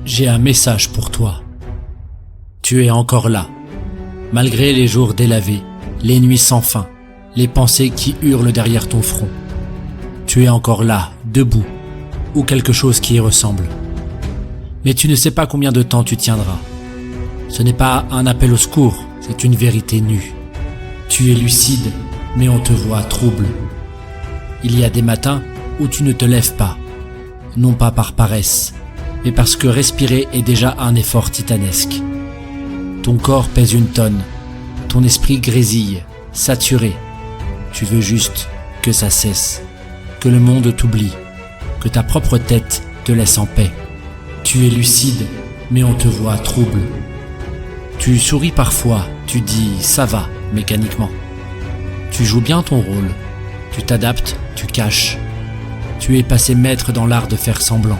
J'ai un message pour toi. Tu es encore là, malgré les jours délavés, les nuits sans fin, les pensées qui hurlent derrière ton front. Tu es encore là, debout, ou quelque chose qui y ressemble. Mais tu ne sais pas combien de temps tu tiendras. Ce n'est pas un appel au secours, c'est une vérité nue. Tu es lucide, mais on te voit trouble. Il y a des matins où tu ne te lèves pas, non pas par paresse, mais parce que respirer est déjà un effort titanesque. Ton corps pèse une tonne, ton esprit grésille, saturé. Tu veux juste que ça cesse, que le monde t'oublie, que ta propre tête te laisse en paix. Tu es lucide, mais on te voit trouble. Tu souris parfois, tu dis « ça va » mécaniquement. Tu joues bien ton rôle, tu t'adaptes, tu caches. Tu es passé maître dans l'art de faire semblant.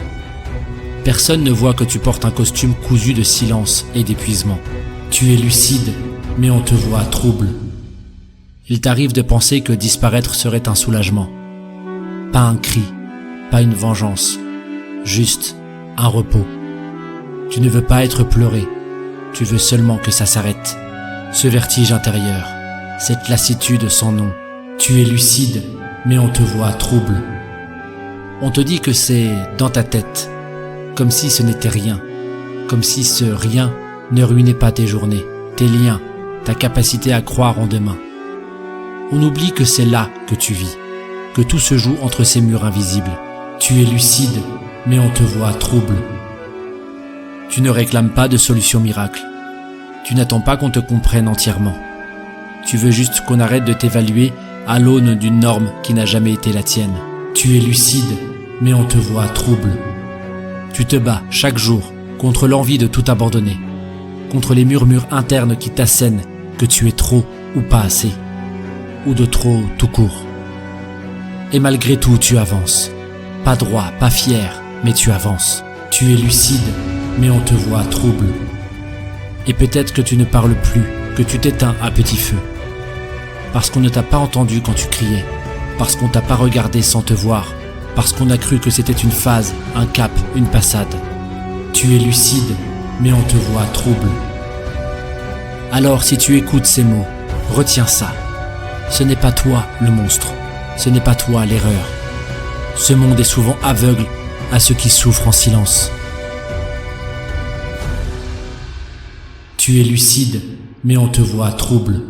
Personne ne voit que tu portes un costume cousu de silence et d'épuisement. Tu es lucide, mais on te voit trouble. Il t'arrive de penser que disparaître serait un soulagement. Pas un cri, pas une vengeance, juste un repos. Tu ne veux pas être pleuré, tu veux seulement que ça s'arrête. Ce vertige intérieur, cette lassitude sans nom. Tu es lucide, mais on te voit trouble. On te dit que c'est dans ta tête, comme si ce n'était rien, comme si ce rien ne ruinait pas tes journées, tes liens, ta capacité à croire en demain. On oublie que c'est là que tu vis, que tout se joue entre ces murs invisibles. Tu es lucide, mais on te voit trouble. Tu ne réclames pas de solution miracle. Tu n'attends pas qu'on te comprenne entièrement. Tu veux juste qu'on arrête de t'évaluer à l'aune d'une norme qui n'a jamais été la tienne. Tu es lucide, mais on te voit trouble. Tu te bats chaque jour contre l'envie de tout abandonner, contre les murmures internes qui t'assènent que tu es trop ou pas assez, ou de trop tout court. Et malgré tout, tu avances. Pas droit, pas fier, mais tu avances. Tu es lucide, mais on te voit trouble. Et peut-être que tu ne parles plus, que tu t'éteins à petit feu. Parce qu'on ne t'a pas entendu quand tu criais, parce qu'on t'a pas regardé sans te voir, parce qu'on a cru que c'était une phase, un cap, une passade. Tu es lucide, mais on te voit trouble. Alors si tu écoutes ces mots, retiens ça. Ce n'est pas toi le monstre, ce n'est pas toi l'erreur. Ce monde est souvent aveugle à ceux qui souffrent en silence. Tu es lucide, mais on te voit trouble.